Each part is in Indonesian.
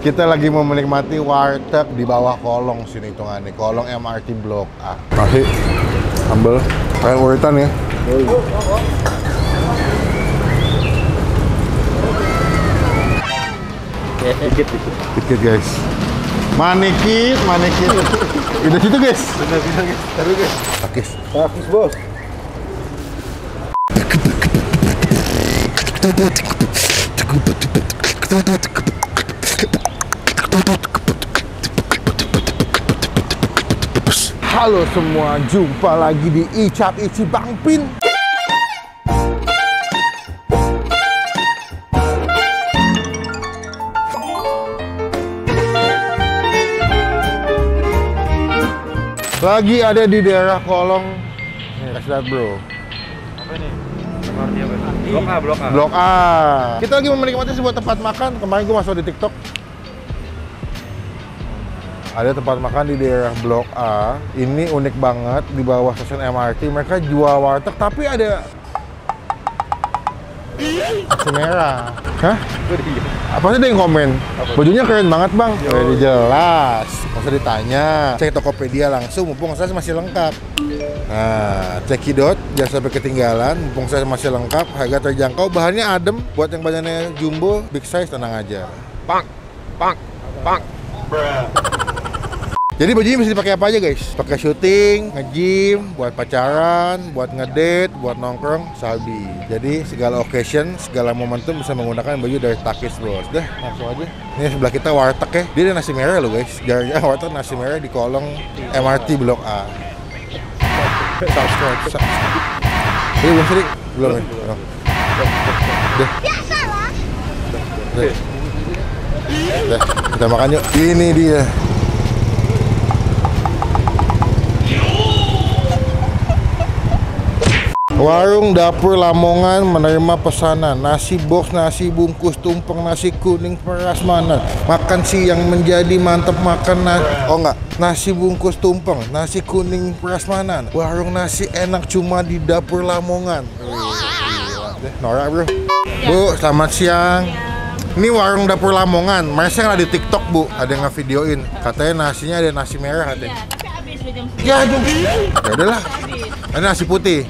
Kita lagi mau menikmati warteg di bawah kolong sini hitungannya, kolong MRT Blok A. Kasih sambal, kayak uritan ya. Dikit guys. Manikit. Udah situ guys. Taruh guys. Pakis bos. Halo semua, jumpa lagi di Icap Ici Bang Pin. Lagi ada di daerah kolong. Nih, kasih lihat bro. Apa nih? MRT apa? Blok A. Blok A. Kita lagi menikmati sebuah tempat makan. Kemarin gue masuk di TikTok. Ada tempat makan di daerah Blok A. Ini unik banget, di bawah stasiun MRT. Mereka jual warteg, tapi ada nasi merah. Hah? Apa sih ada yang komen? Bajunya keren banget bang. Udah jelas, nggak usah ditanya. Cek Tokopedia langsung, mumpung saya masih lengkap. Nah, cekidot, jangan sampai ketinggalan. Mumpung saya masih lengkap, harga terjangkau, bahannya adem. Buat yang badannya jumbo, big size, tenang aja. Pang. Jadi bajunya bisa dipakai apa aja guys? Pakai syuting, nge-gym, buat pacaran, buat ngedate, buat nongkrong, sabi. Jadi segala occasion, segala momentum bisa menggunakan baju dari Takis bros. Dah, langsung aja. Ini sebelah kita warteg ya. Dia ada nasi merah loh guys. Jarang warteg nasi merah di kolong MRT Blok A. Subscribe. Ini belum sih? Belum ya? Dah, kita makan yuk. Ini dia. Warung Dapur Lamongan menerima pesanan nasi box, nasi bungkus, tumpeng, nasi kuning, prasmanan. Makan siang menjadi mantap makan nasi bungkus tumpeng, nasi kuning prasmanan. Warung nasi enak cuma di Dapur Lamongan. Norak bro. Bu, selamat siang. Ini warung Dapur Lamongan. Saya ada di TikTok bu, ada yang ngevideoin. Katanya nasinya ada nasi merah katanya. Iya, tapi habis udah jam 9. Ya aduh. Ya udahlah. Ada nasi putih.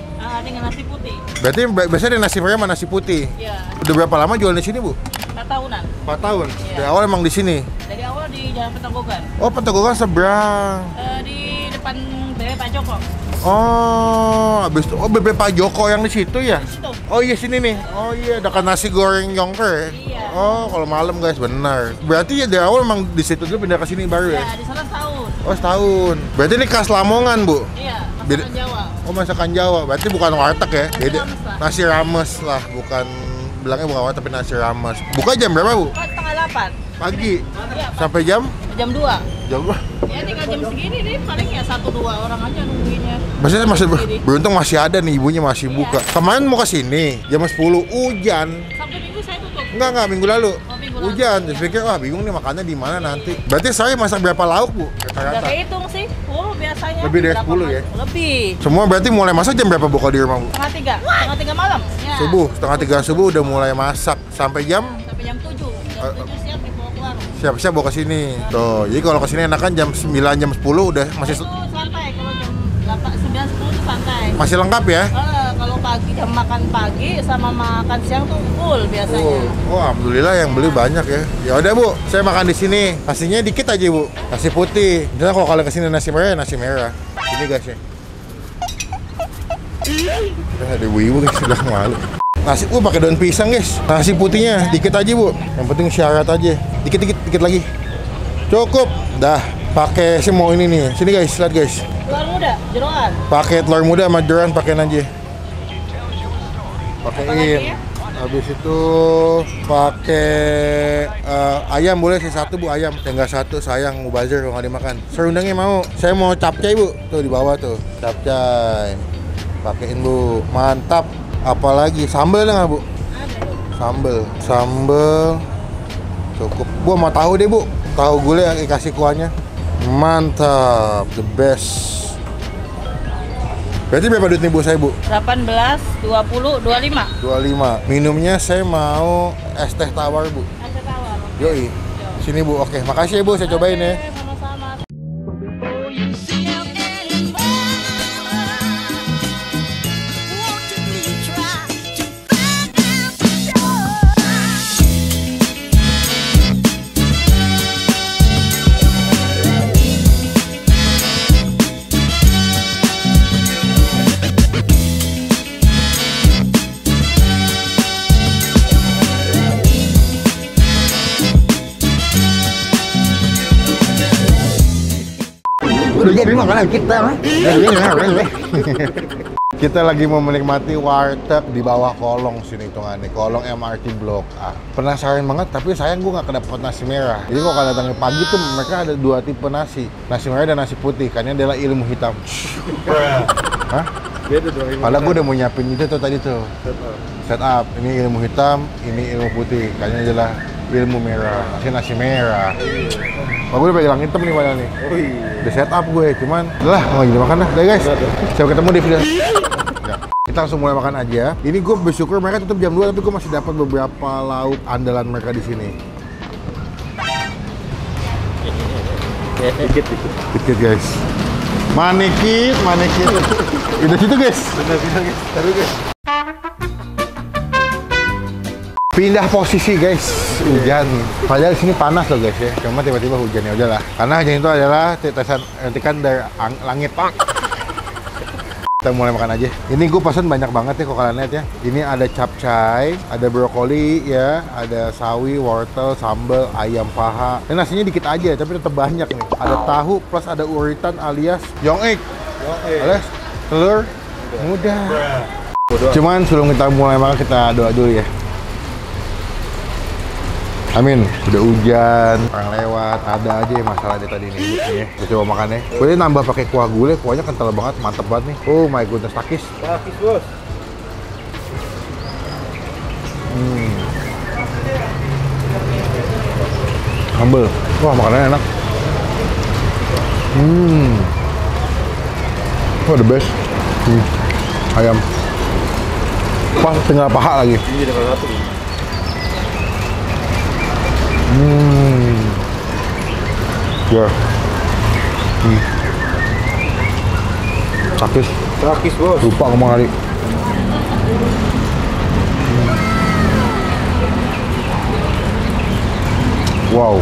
Dengan nasi putih. Berarti biasanya ada nasi merah sama nasi putih. Iya. Udah berapa lama jualan di sini, Bu? 4 tahunan. 4 tahun. Iya. Dari awal emang di sini. Dari awal di Jalan Petanggogan. Oh, Petanggogan seberang. Di depan BB Pak Joko. Oh, habis itu BB Pak Joko yang di situ ya? Di situ. Oh iya sini nih. Oh iya, dekat nasi goreng Yongker. Iya. Oh, kalau malam guys, benar. Berarti ya dari awal emang di situ dulu pindah ke sini baru ya? Iya, di sana setahun. Oh, setahun. Berarti ini khas Lamongan, Bu? Iya, Beda- masakan Jawa. Oh, masakan Jawa. Berarti bukan warteg ya? Beda. rames lah. Nasi rames lah, bukan bilangnya bukan warteg tapi nasi rames. Buka jam berapa, Bu? Buka setengah 8. Pagi. Iya, Sampai jam? jam 2. Jam berapa? Ya tinggal jam segini nih, paling ya 1-2 orang aja nungguinnya. Maksudnya masih Sendiri. beruntung masih ada nih, ibunya masih Iya. buka. Kemarin mau ke sini jam 10 hujan. Sabtu Minggu saya tutup. Enggak, minggu lalu. Oh, minggu lalu. Hujan. Terus Iya. pikir, wah bingung nih makannya di mana nanti. Berarti saya masak berapa lauk, Bu? Udah Rata-rata. kehitung sih. Biasanya. Lebih dari 8 10 ya? Lebih. Semua berarti mulai masak jam berapa buka di rumah, Bu? Setengah 3 malam. Ya. Subuh, setengah 3 subuh udah mulai masak sampai jam Sampai jam 7. Jam 7 siap dibawa ke warung. siap-siap bawa ke sini. Tuh, jadi kalau ke sini enakan jam 9, jam 10 udah masih Itu santai, kalau jam 8, 9, 10 itu santai. masih lengkap ya? Kalau pagi jam makan pagi sama makan siang tuh full biasanya. Oh, alhamdulillah yang beli banyak ya. Ya udah Bu, saya makan di sini. Nasinya dikit aja Bu. Nasi putih. Misalnya kalau kalian kesini nasi merah, nasi merah. Ini guys ya. Ada ibu-ibu guys sudah malu. Nasi pakai daun pisang guys. Nasi putihnya dikit aja Bu. Yang penting syarat aja. Dikit lagi. Cukup. Dah. Pakai semua ini nih. Sini guys, lihat guys. Telur muda, jeroan. Pakai telur muda sama jeroan pakein aja. Apa Pakein. lagi ya? Habis itu pakai ayam boleh sih satu Bu, ayam. Tinggal satu, sayang mubazir kalau nggak dimakan. Serundangnya mau. Saya mau capcay Bu. Tuh di bawah tuh. Capcay. Pakein Bu. Mantap. Apalagi sambal nggak Bu? Ada. Sambal. Cukup. Bu mau tahu deh Bu. Tahu gulai yang dikasih kuahnya. Mantap, the best. Berarti berapa duit nih Bu saya Bu? 18, 20, 25. 25. Minumnya saya mau es teh tawar Bu. Ada tawar. Yoi. Sini Bu, oke. Makasih ya Bu, saya cobain ya. Oke, sama-sama. Udah jadi makanan kita mah. Kita lagi mau menikmati warteg di bawah kolong sini hitungannya, kolong MRT Blok A. Penasaran banget, tapi sayang gue nggak kedapet nasi merah. Jadi kalau kalian datang pagi tuh mereka ada dua tipe nasi merah dan nasi putih. Karena adalah ilmu hitam. Hah? Beda dong. Padahal gue udah mau nyiapin itu tuh tadi tuh. Setup. Ini ilmu hitam, ini ilmu putih. Karena adalah ilmu merah. Nasi merah. Oh, gue udah pegang hitam nih padahal nih. Oh iya. Udah setup gue, cuman lah mau gini makan dah. Udah guys. Sampai ketemu di video. Ya. Kita langsung mulai makan aja. Ini gue bersyukur mereka tutup jam 2 tapi gue masih dapat beberapa lauk andalan mereka di sini. Dikit guys. Manekit. Udah situ guys. Bener guys. Taruh guys. Pindah posisi guys, hujan. Padahal sini panas loh guys ya. Cuma tiba-tiba hujan ya udahlah. Karena hujan itu adalah tetesan dari langit. Kita mulai makan aja. Ini gue pesan banyak banget ya, kalau kalian lihat ya. Ini ada capcay, ada brokoli ya, ada sawi, wortel, sambal, ayam paha. Ini nasinya dikit aja, tapi tetap banyak nih. Ada tahu plus ada uritan alias yong egg, alias telur muda. Cuman sebelum kita mulai makan kita doa dulu ya. Amin. Udah hujan, orang lewat, ada aja masalah deh tadi nih. Kita coba makan ya. Boleh nambah pakai kuah gulai, kuahnya kental banget, mantep banget nih. Oh my goodness, takis. Takis bos. Sambal. Wah, makanannya enak. Wah, the best. Ayam. Pas tinggal paha lagi. Iya, dengan satu. Ya. Takis. Takis bos. Lupa ngomong tadi. Wow.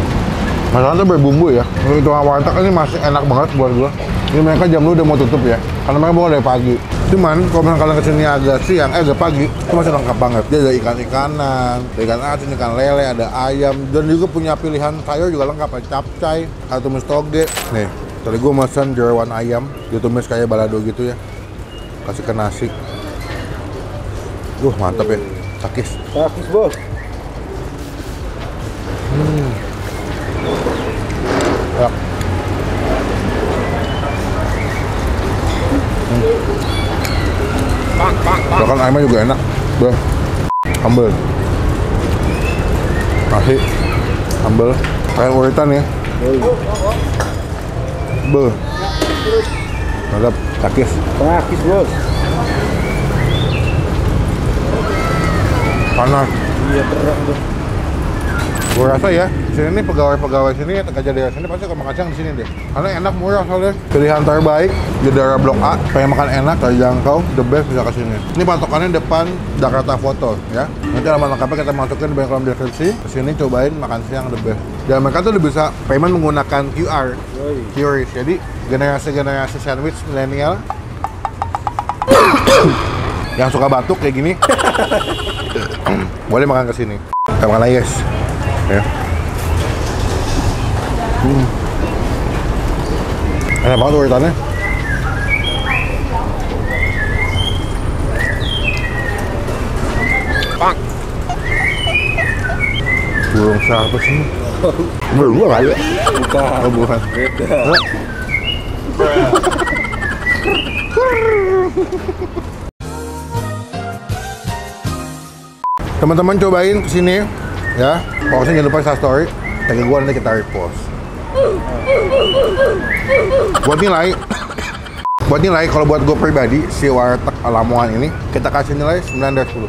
Masalahnya berbumbu ya. Untuk hitungan warteg ini masih enak banget buat gua. Ini mereka jam dulu udah mau tutup ya. Karena mereka buka dari pagi. Cuman kalau misalnya kalian kesini agak siang, agak pagi, itu masih lengkap banget. Dia ada ikan-ikanan, ada ikan asin, ikan lele, ada ayam, dan juga punya pilihan sayur juga lengkap. Ada capcay, ada tumis toge. Nih, tadi gua pesan jeroan ayam, ditumis kayak balado gitu ya. Kasih ke nasi. Mantap ya. Takis. Takis bos. Enak. Bahkan ayamnya juga enak. Beuh. Sambal. Nasi. Sambal. Kayak uritan ya. Beuh. Mantap. Takis. Takis bos. Panas. Iya terang tuh. Gue rasa ya, sini nih pegawai-pegawai sini kerja di sini pasti kalau makan siang di sini deh. Karena enak, murah soalnya. Pilihan terbaik di daerah Blok A. Pengen makan enak, terjangkau, the best bisa ke sini. Ini patokannya depan Jakarta Foto ya. Nanti alamat lengkapnya kita masukin di kolom deskripsi. Kesini cobain makan siang the best. Dan mereka tuh udah bisa payment menggunakan QRIS. Jadi generasi sandwich milenial yang suka batuk kayak gini boleh makan ke sini. Kita makan lagi guys. Ya. Enak banget uritannya. Burung siapa sih? Burung kali. Bukan. Oh, bukan. Beda. Teman-teman cobain kesini ya. Pokoknya jangan lupa share story. Tag gue nanti kita repost. Buat nilai kalau buat gue pribadi si warteg Lamongan ini kita kasih nilai 9 dari 10.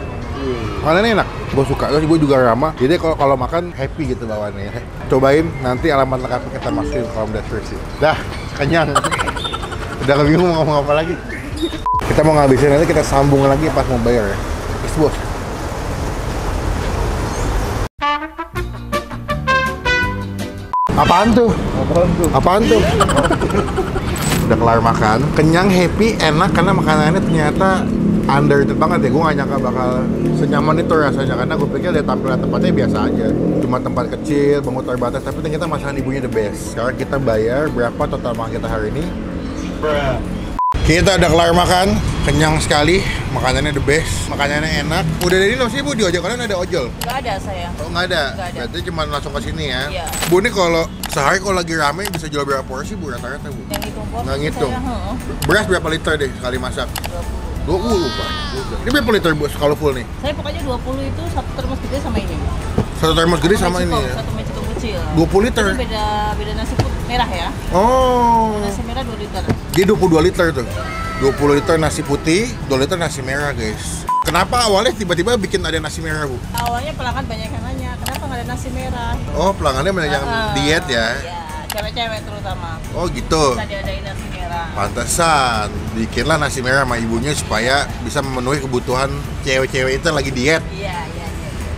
Makanannya enak, gue suka. Terus gue juga ramah. Jadi kalau makan happy gitu bawaannya. Cobain, nanti alamat lengkapnya kita masukin ke kolom deskripsi. Dah, kenyang. Udah gak bingung mau ngomong apa lagi. Kita mau ngabisin nanti, kita sambung lagi pas mau bayar ya. Yes, bos. Apaan tuh? Apaan tuh? Udah kelar makan, kenyang, happy, enak karena makanannya ternyata underrated banget ya. Gue gak nyangka bakal senyaman itu rasanya, karena gue pikir dari tampilan tempatnya biasa aja, cuma tempat kecil, bangun terbatas, tapi ternyata masakan ibunya the best. Sekarang kita bayar berapa total makan kita hari ini. Kita udah kelar makan, kenyang sekali, makanannya the best, makanannya enak. Udah dari ini sih Bu, di ojek kalian ada ojol? Nggak ada saya. Oh nggak ada? Nggak ada. Berarti cuma langsung ke sini ya? Iya. Bu, ini kalau sehari kalau lagi rame bisa jual berapa porsi Bu rata-rata Bu? Yang hitung porsi Nggak ngitung. saya, Beras berapa liter deh sekali masak? 20 Pak. Ini berapa liter Bu kalau full nih? Saya pokoknya 20 itu satu termos gede sama ini. Satu termos gede sama ini ya? Satu mecikong kecil. 20 liter? Itu beda nasi putih merah ya. Oh. Nasi merah 2 liter. Jadi 22 liter tuh. 20 liter nasi putih, 2 liter nasi merah guys. Kenapa awalnya tiba-tiba bikin ada nasi merah Bu? Awalnya pelanggan banyak yang nanya, kenapa nggak ada nasi merah? Oh pelanggannya banyak yang diet ya? Iya, cewek-cewek terutama. Oh gitu. Bisa diadain nasi merah. Pantesan bikinlah nasi merah sama ibunya supaya bisa memenuhi kebutuhan cewek-cewek itu lagi diet. Iya.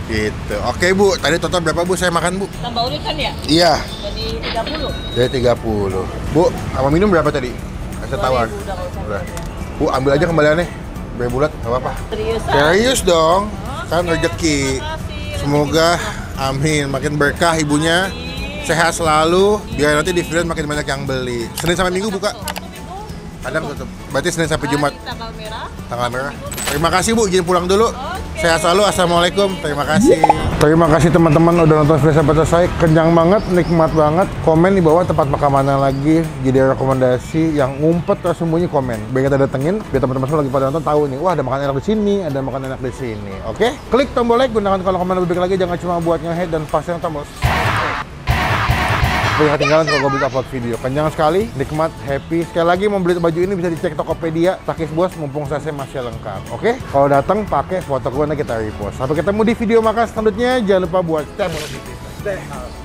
Gitu. Oke Bu, tadi total berapa Bu saya makan Bu? Tambah unik kan ya? Iya. Jadi 30. Dari 30. Bu, sama minum berapa tadi? Kasih tawar. 2000 udah nggak usah Udah. bayar. Bu, ambil aja kembaliannya. Biar bulat, nggak apa-apa. Serius? Serius dong. Kan Oke, rezeki. makasih. Semoga amin makin berkah ibunya. Sehat selalu, biar nanti di video makin banyak yang beli. Senin sampai Minggu buka? Satu minggu. Kadang tutup. Berarti Senin sampai Jumat. Hari tanggal merah. Tanggal merah. Terima kasih Bu, izin pulang dulu. Oke. Sehat selalu, assalamualaikum. Terima kasih. Terima kasih teman-teman udah nonton video sampai selesai. Kenyang banget, nikmat banget. Komen di bawah tempat makan mana lagi. Jadi rekomendasi yang ngumpet atau sembunyi komen. Biar kita datengin, biar teman-teman semua lagi pada nonton tahu nih. Wah ada makan enak di sini, ada makan enak di sini. Oke? Klik tombol like, gunakan kolom komen lebih baik lagi. Jangan cuma buat nge-hate dan pasang tombol supaya ketinggalan kalau gue upload video. Kenyang sekali, nikmat, happy. Sekali lagi mau beli baju ini bisa dicek Tokopedia, Takis Bos, mumpung saya masih lengkap. Oke? Kalau datang pakai foto gue nanti kita repost. Sampai ketemu di video makan selanjutnya. Jangan lupa buat stay positif. Stay healthy.